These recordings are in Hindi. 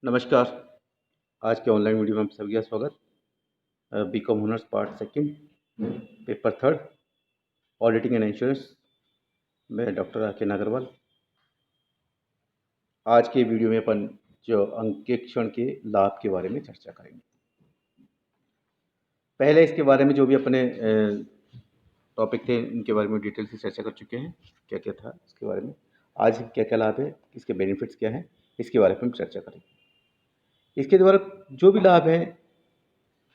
नमस्कार। आज के ऑनलाइन वीडियो में आप सभी का स्वागत। BCom honours part second, paper third, auditing and insurance. मैं डॉक्टर आर के नागरवाल। आज के वीडियो में अपन जो अंकेक्षण के लाभ के बारे में चर्चा करेंगे। पहले इसके बारे में जो भी अपने टॉपिक थे उनके बारे में डिटेल से चर्चा कर चुके हैं, क्या क्या था इसके बारे में। आज क्या क्या लाभ है, इसके बेनिफिट्स क्या हैं, इसके बारे में हम चर्चा करेंगे। इसके द्वारा जो भी लाभ है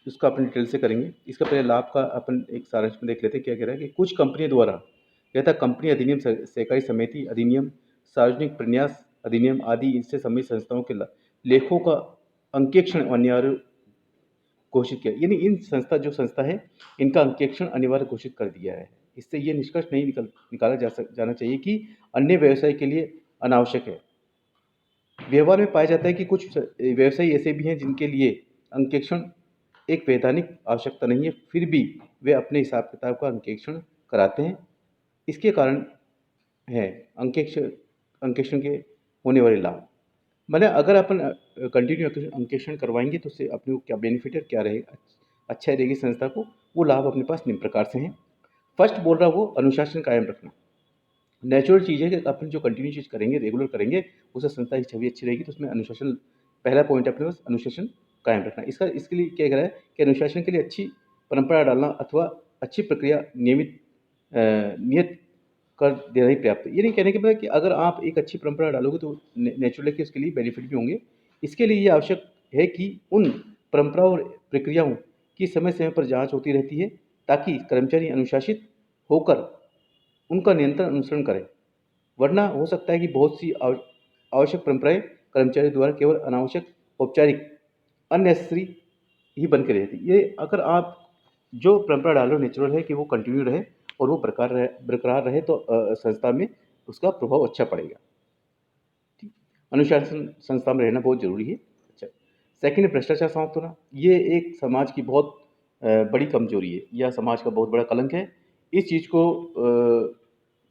उसका अपन डिटेल से करेंगे। इसका पहले लाभ का अपन एक सारांश में देख लेते हैं। क्या कह रहा है कि कुछ कंपनियों द्वारा यथा कंपनी अधिनियम, सहकारी समिति अधिनियम, सार्वजनिक प्रन्यास अधिनियम आदि इससे संबंधित संस्थाओं के लेखों का अंकेक्षण अनिवार्य घोषित किया। यानी इन संस्था है इनका अंकेक्षण अनिवार्य घोषित कर दिया है। इससे ये निष्कर्ष नहीं निकाला जाना चाहिए कि अन्य व्यवसाय के लिए अनावश्यक है। व्यवहार में पाया जाता है कि कुछ व्यवसाय ऐसे भी हैं जिनके लिए अंकेक्षण एक वैधानिक आवश्यकता नहीं है, फिर भी वे अपने हिसाब किताब का अंकेक्षण कराते हैं। इसके कारण है अंकेक्षण के होने वाले लाभ। मतलब अगर अपन कंटिन्यू अंकेक्षण करवाएंगे तो उससे अपने को क्या बेनिफिट है, क्या रहेगा, अच्छा रहेगी संस्था को, वो लाभ अपने पास निम्न प्रकार से हैं। फर्स्ट बोल रहा वो अनुशासन कायम रखना। नेचुरल चीज़ है कि अपन जो कंटिन्यू चीज़ करेंगे, रेगुलर करेंगे, उससे संस्था की छवि अच्छी रहेगी। तो उसमें अनुशासन पहला पॉइंट अपने पास अनुशासन कायम रखना। इसके लिए क्या कह रहा है कि अनुशासन के लिए अच्छी परंपरा डालना अथवा अच्छी प्रक्रिया नियत कर देना ही पर्याप्त है। ये नहीं कहने के बाद कि अगर आप एक अच्छी परंपरा डालोगे तो नेचुरली कि उसके लिए बेनिफिट भी होंगे। इसके लिए ये आवश्यक है कि उन परंपराओं और प्रक्रियाओं की समय समय पर जांच होती रहती है ताकि कर्मचारी अनुशासित होकर उनका नियंत्रण अनुसरण करें। वरना हो सकता है कि बहुत सी आवश्यक परंपराएं कर्मचारी द्वारा केवल अनावश्यक औपचारिक अननेसेसरी ही बन के रहती। ये अगर आप जो परंपरा डालो नेचुरल है कि वो कंटिन्यू रहे और वो बरकरार रहे तो संस्था में उसका प्रभाव अच्छा पड़ेगा। ठीक, अनुशासन संस्था में रहना बहुत जरूरी है। अच्छा, सेकंड, भ्रष्टाचार समाप्त होना। ये एक समाज की बहुत बड़ी कमजोरी है या समाज का बहुत बड़ा कलंक है। इस चीज़ को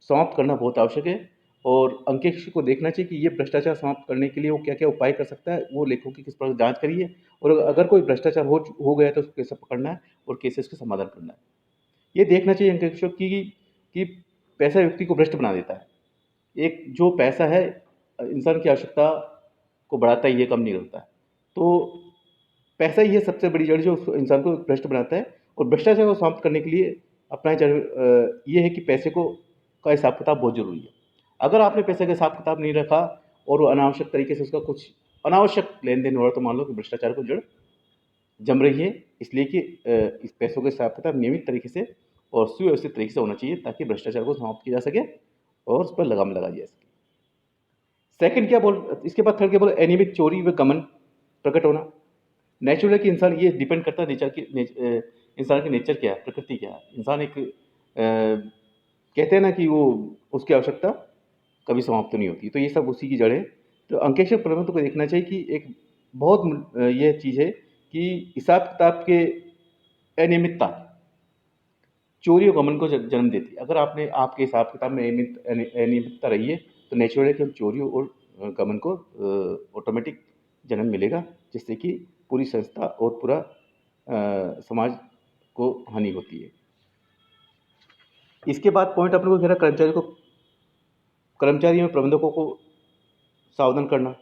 समाप्त करना बहुत आवश्यक है और अंकेक्षण को देखना चाहिए कि ये भ्रष्टाचार समाप्त करने के लिए वो क्या क्या उपाय कर सकता है। वो लेखों की किस प्रकार जांच करी है और अगर कोई भ्रष्टाचार हो गया तो उसको कैसे पकड़ना है और कैसे उसका समाधान करना है। ये देखना चाहिए अंकेक्षक कि पैसा व्यक्ति को भ्रष्ट बना देता है। एक जो पैसा है इंसान की आवश्यकता को बढ़ाता ही है, कम नहीं करता है। तो पैसा ही है सबसे बड़ी जड़ जो इंसान को भ्रष्ट बनाता है। और भ्रष्टाचार को समाप्त करने के लिए अपना ये है कि पैसे को का हिसाब किताब बहुत जरूरी है। अगर आपने पैसे का हिसाब किताब नहीं रखा और वो अनावश्यक तरीके से उसका कुछ अनावश्यक लेन देन हो रहा तो मान लो कि भ्रष्टाचार को जड़ जम रही है। इसलिए कि इस पैसों के हिसाब किताब नियमित तरीके से और सुव्यवस्थित तरीके से होना चाहिए ताकि भ्रष्टाचार को समाप्त किया जा सके और उस पर लगाम लगा जा सके। सेकंड क्या बोल, इसके बाद थर्ड क्या बोल, अनियमित चोरी व गमन प्रकट होना। नेचुरल है कि इंसान, ये डिपेंड करता है इंसान की नेचर क्या है, प्रकृति क्या है। इंसान एक कहते हैं ना कि वो उसकी आवश्यकता कभी समाप्त नहीं होती, तो ये सब उसी की जड़ है। तो अंकेक्षण प्रबंधन को देखना चाहिए कि एक बहुत यह चीज़ है कि हिसाब किताब के अनियमितता चोरी और गमन को जन्म देती है। अगर आपके हिसाब किताब में अनियमितता रही है तो नेचुरल है कि चोरी और गमन को ऑटोमेटिक जन्म मिलेगा, जिससे कि पूरी संस्था और पूरा समाज को हानि होती है। इसके बाद पॉइंट अपने को घेरा कर्मचारी और प्रबंधकों को सावधान करना।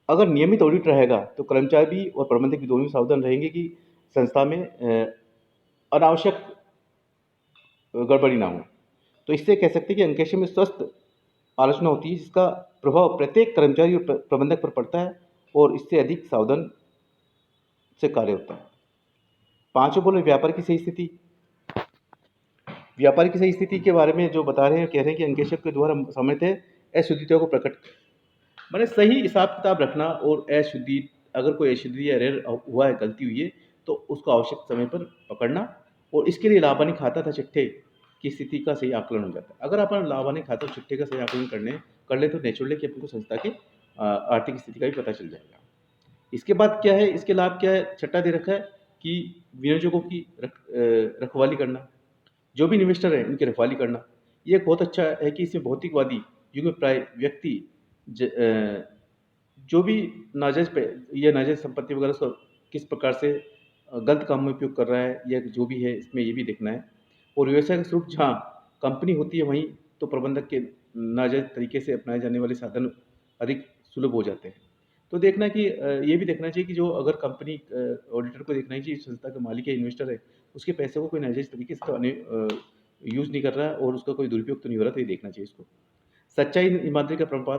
अगर नियमित ऑडिट रहेगा तो कर्मचारी और प्रबंधक भी दोनों सावधान रहेंगे कि संस्था में अनावश्यक गड़बड़ी ना हो। तो इससे कह सकते हैं कि अंकेक्षण में स्वस्थ आलोचना होती है जिसका प्रभाव प्रत्येक कर्मचारी और प्रबंधक पर पड़ता है और इससे अधिक सावधान से कार्य होता है। पांचों बोले व्यापार की सही स्थिति। व्यापार की सही स्थिति के बारे में जो बता रहे हैं, कह रहे हैं कि अंकेक्षक के द्वारा सामान्यतः अशुद्धियों को प्रकट, मैंने सही हिसाब किताब रखना और अशुद्धि, अगर कोई अशुद्धि या एरर हुआ है, गलती हुई है तो उसको आवश्यक समय पर पकड़ना और इसके लिए लाभानी खाता था चिट्ठे की स्थिति का सही आकलन हो जाता है। अगर अपन लाभानी खाता चिट्ठे का सही आकलन कर ले तो नेचुरली कि अपन को संस्था की आर्थिक स्थिति का भी पता चल जाएगा। इसके बाद क्या है, इसके लाभ क्या है, छठा दे रखा है कि विनियोजकों की रखवाली करना। जो भी इन्वेस्टर है उनकी रखवाली करना। ये बहुत अच्छा है कि इसमें भौतिकवादी युग में प्राय व्यक्ति जो भी नाजायज़ पे या नाजायज़ संपत्ति वगैरह उसका किस प्रकार से गलत काम में उपयोग कर रहा है या जो भी है, इसमें ये भी देखना है। और व्यवसाय का स्वरूप जहाँ कंपनी होती है, वहीं तो प्रबंधक के नाजायज़ तरीके से अपनाए जाने वाले साधन अधिक सुलभ हो जाते हैं। तो देखना है कि ये भी देखना चाहिए कि जो अगर कंपनी ऑडिटर को देखना चाहिए संस्था का मालिक है, इन्वेस्टर है, उसके पैसे को कोई नाजायज़ तरीके से तो यूज़ नहीं कर रहा है और उसका कोई दुरुपयोग तो नहीं हो रहा, तो ये देखना चाहिए इसको। सच्चाई, ईमानदारी का प्रमाण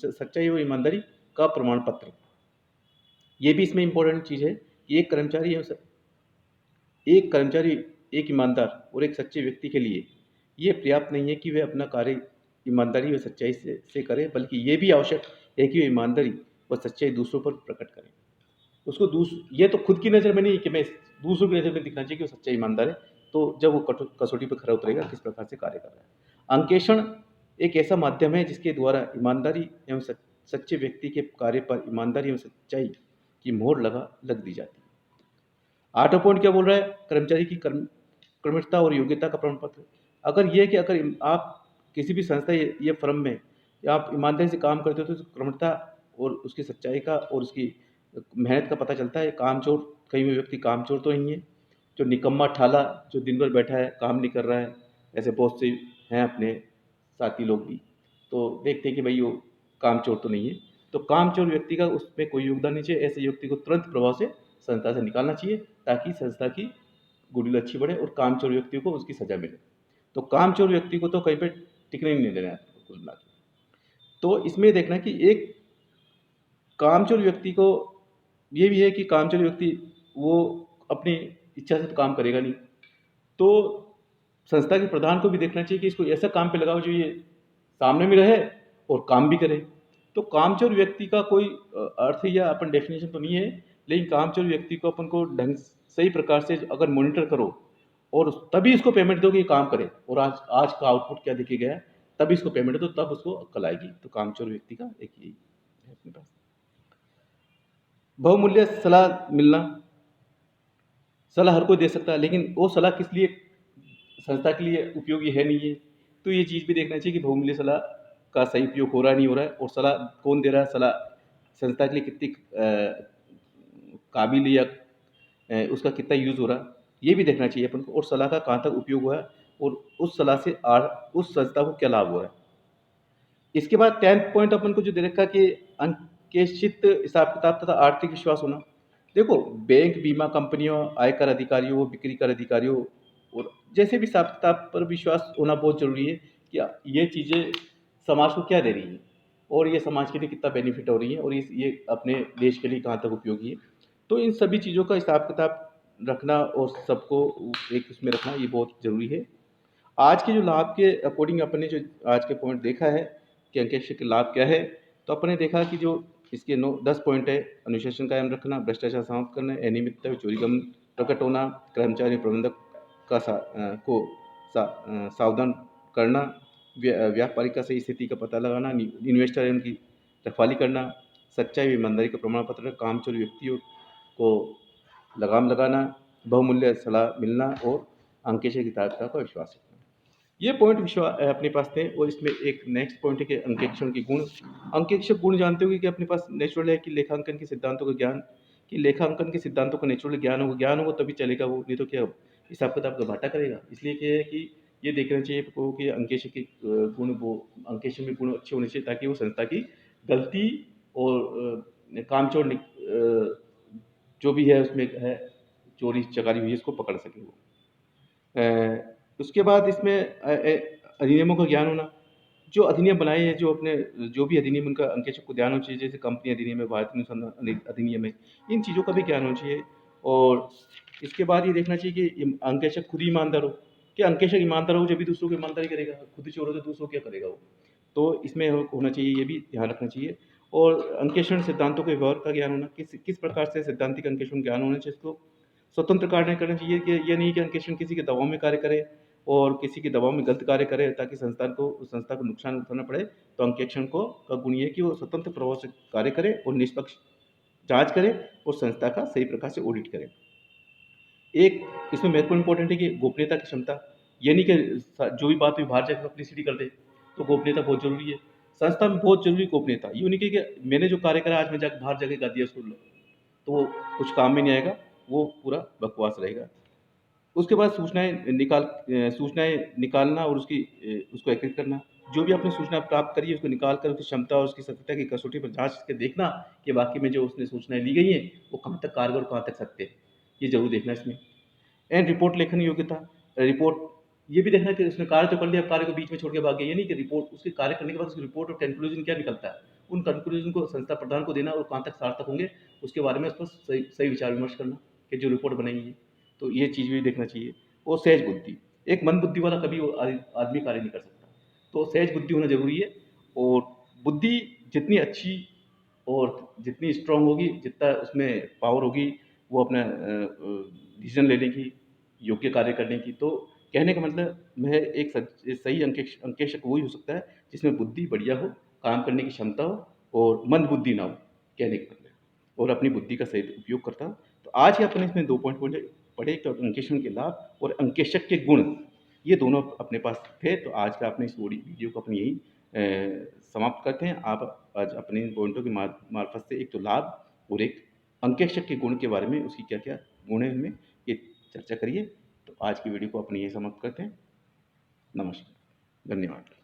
सच्चाई और ईमानदारी का प्रमाण पत्र, ये भी इसमें इम्पोर्टेंट चीज़ है कि एक कर्मचारी, एक ईमानदार और एक सच्चे व्यक्ति के लिए ये पर्याप्त नहीं है कि वह अपना कार्य ईमानदारी व सच्चाई से करे, बल्कि ये भी आवश्यक है कि वे ईमानदारी व सच्चाई दूसरों पर प्रकट करें। उसको ये तो खुद की नज़र में नहीं कि मैं दूसरों की नज़र में दिखना चाहिए कि वो सच्चा ईमानदार है, तो जब वो कसौटी पर खरा उतरेगा किस प्रकार से कार्य कर रहा है। अंकेक्षण एक ऐसा माध्यम है जिसके द्वारा ईमानदारी एवं सच्चे व्यक्ति के कार्य पर ईमानदारी एवं सच्चाई की मोहर लग दी जाती है। 8वां पॉइंट क्या बोल रहा है? कर्मचारी की कर्मठता और योग्यता का प्रमाण पत्र। अगर ये है कि अगर आप किसी भी संस्था या फर्म में या आप ईमानदारी से काम करते हो, तो कर्मठता और उसकी सच्चाई का और उसकी मेहनत का पता चलता है। कामचोर, कहीं भी व्यक्ति कामचोर तो नहीं है, जो निकम्मा ठाला जो दिन भर बैठा है, काम नहीं कर रहा है, ऐसे बहुत से हैं अपने साथी लोग भी। तो देखते हैं कि भाई वो कामचोर तो नहीं है। तो कामचोर व्यक्ति का उसमें कोई योगदान नहीं चाहिए। ऐसे व्यक्ति को तुरंत प्रभाव से संस्था से निकालना चाहिए, ताकि संस्था की गुडविल अच्छी बढ़े और कामचोर व्यक्ति को उसकी सज़ा मिले। तो कामचोर व्यक्ति को तो कहीं पे टिकने ही नहीं देना है कुल मिला के। तो इसमें देखना कि एक कामचोर व्यक्ति को ये भी है कि कामचोर व्यक्ति वो अपनी इच्छा से तो काम करेगा नहीं। तो संस्था के प्रधान को भी देखना चाहिए कि इसको ऐसा काम पे लगाओ जो ये सामने में रहे और काम भी करे। तो कामचोर व्यक्ति का कोई अर्थ या अपन डेफिनेशन तो नहीं है, लेकिन कामचोर व्यक्ति को अपन को ढंग सही प्रकार से अगर मॉनिटर करो और तभी इसको पेमेंट दो कि ये काम करे, और आज आज का आउटपुट क्या देखे गया है, तभी इसको पेमेंट दो, तब उसको अक्ल आएगी। तो कामचोर व्यक्ति का एक यही है अपने पास। बहुमूल्य सलाह मिलना। सलाह हर कोई दे सकता है, लेकिन वो सलाह किस लिए संस्था के लिए उपयोगी है नहीं है। तो ये चीज़ भी देखना चाहिए कि बहुमूल्य सलाह का सही उपयोग हो रहा है नहीं हो रहा है, और सलाह कौन दे रहा है, सलाह संस्था के लिए कितनी काबिल या उसका कितना यूज़ हो रहा है, ये भी देखना चाहिए अपन को। और सलाह का कहाँ तक उपयोग हुआ है और उस सलाह से उस संस्था को क्या लाभ हुआ है। इसके बाद 10th पॉइंट अपन को जो दे रखा है कि अंकेक्षित हिसाब किताब तथा आर्थिक विश्वास होना। देखो, बैंक, बीमा कंपनियों, आयकर अधिकारियों, बिक्री कर अधिकारियों और जैसे भी हिसाब किताब पर विश्वास होना बहुत ज़रूरी है कि ये चीज़ें समाज को क्या दे रही हैं और ये समाज के लिए कितना बेनिफिट हो रही है और ये अपने देश के लिए कहाँ तक उपयोगी है। तो इन सभी चीज़ों का हिसाब किताब रखना और सबको एक उसमें रखना, ये बहुत ज़रूरी है। आज के जो लाभ के अकॉर्डिंग अपन ने जो आज के पॉइंट देखा है कि अंकेक्षण के लाभ क्या है, तो अपन ने देखा कि जो इसके 10 पॉइंट है। अनुशासन कायम रखना, भ्रष्टाचार समाप्त करना, अनियमितता, चोरी कम प्रकट होना, कर्मचारी प्रबंधक का सावधान करना, व्यापारी का सही स्थिति का पता लगाना, इन्वेस्टर उनकी रखवाली करना, सच्चाई ईमानदारी का प्रमाण पत्र, कामचोर व्यक्तियों को लगाम लगाना, बहुमूल्य सलाह मिलना और अंकेक्षण की तार्किकता का विश्वास रखना। ये पॉइंट अपने पास थे। और इसमें एक नेक्स्ट पॉइंट है कि अंकेक्षण के गुण। अंकेक्षक गुण जानते हो कि अपने पास नेचुरल है कि लेखांकन के सिद्धांतों का ज्ञान, कि लेखांकन के सिद्धांतों का नेचुरल ज्ञान होगा तभी चलेगा वो, नहीं तो क्या हिसाब किताब का घाटा करेगा। इसलिए क्या है कि ये देखना चाहिए आपको कि अंकेक्षक के गुण, वो अंकेक्षण में गुण अच्छे होने चाहिए, ताकि वो संस्था की गलती और कामचोर जो भी है उसमें है, चोरी चकारी हुई है, इसको पकड़ सके वो। उसके बाद इसमें अधिनियमों का ज्ञान होना। जो अधिनियम बनाए हैं, जो भी अधिनियम, उनका अंकेक्षक को ध्यान होना चाहिए। जैसे कंपनी अधिनियम है, भारतीय अनुसंधान अधिनियम है, इन चीज़ों का भी ज्ञान होना चाहिए। और इसके बाद ये देखना चाहिए कि अंकेक्षक खुद ही ईमानदार हो। कि अंकेक्षक ईमानदार हो जब भी दूसरों की ईमानदारी करेगा, खुद ही चोर हो तो दूसरों क्या करेगा वो। तो इसमें होना चाहिए, ये भी ध्यान रखना चाहिए। और अंकेक्षण सिद्धांतों के व्यवहार का ज्ञान होना, किस प्रकार से सैद्धांतिक अंकेक्षण ज्ञान होना चाहिए। इसको स्वतंत्र कार्य करना चाहिए, कि ये नहीं कि अंकेक्षण किसी के दबाव में कार्य करे और किसी के दबाव में गलत कार्य करे ताकि संस्था को नुकसान उठाना पड़े। तो अंकेक्षण का गुण ये है कि वो स्वतंत्र प्रभाव से कार्य करे और निष्पक्ष जांच करे और संस्था का सही प्रकार से ऑडिट करे। एक इसमें महत्वपूर्ण इंपॉर्टेंट है कि गोपनीयता की क्षमता। ये नहीं कि जो भी बात हुई बाहर जाकर पब्लिसिटी कर दे, तो गोपनीयता बहुत जरूरी है। संस्था में बहुत ज़रूरी गोपनीयता, ये नहीं कि मैंने जो कार्य करा आज मैं जाके बाहर जाके कर दिया उसको, तो वो कुछ काम में नहीं आएगा, वो पूरा बकवास रहेगा। उसके बाद सूचनाएँ निकालना और उसको एकत्रित करना। जो भी आपने सूचना प्राप्त करी है उसको निकाल कर उसकी क्षमता और उसकी सत्यता की कसौटी पर जाँच के देखना कि वाक़ई में जो उसने सूचनाएँ ली गई हैं, वो कहाँ तक कारगर और कहाँ तक सत्य है। ये ज़रूर देखना है इसमें। एंड रिपोर्ट लेखन योग्यता, रिपोर्ट ये भी देखना है कि उसने कार्य तो कर लिया, कार्य को बीच में छोड़ के भाग गया। ये नहीं कि रिपोर्ट उसके कार्य करने के बाद उसकी रिपोर्ट और कंक्लूजन क्या निकलता है, उन कंक्लूजन को संस्था प्रधान को देना और कहाँ तक सार्थक होंगे, उसके बारे में उस पर सही सही विचार विमर्श करना कि जो रिपोर्ट बनाई है। तो ये चीज़ भी देखना चाहिए। और सहज बुद्धि, एक मंद बुद्धि वाला कभी वो आदमी कार्य नहीं कर सकता, तो सहज बुद्धि होना ज़रूरी है। और बुद्धि जितनी अच्छी और जितनी स्ट्रांग होगी, जितना उसमें पावर होगी, वो अपना डिसीजन लेने की, योग्य कार्य करने की। तो कहने का मतलब मैं एक सही अंकेक्षक वही हो सकता है जिसमें बुद्धि बढ़िया हो, काम करने की क्षमता हो और मंद बुद्धि ना हो, कहने का मतलब, और अपनी बुद्धि का सही उपयोग करता हो। तो आज ही अपन इसमें 2 पॉइंट पढ़े पढ़े, तो अंकेक्षण के लाभ और अंकेक्षक के गुण, ये दोनों अपने पास थे। तो आज का अपने इस वीडियो को अपन यहीं समाप्त करते हैं। आप आज अपने इन पॉइंटों के मार्फत से एक तो लाभ और एक अंकेक्षक के गुण के बारे में, उसकी क्या-क्या गुण हैं उनमें, ये चर्चा करिए। तो आज की वीडियो को अपन यहीं समाप्त करते हैं। नमस्कार, धन्यवाद।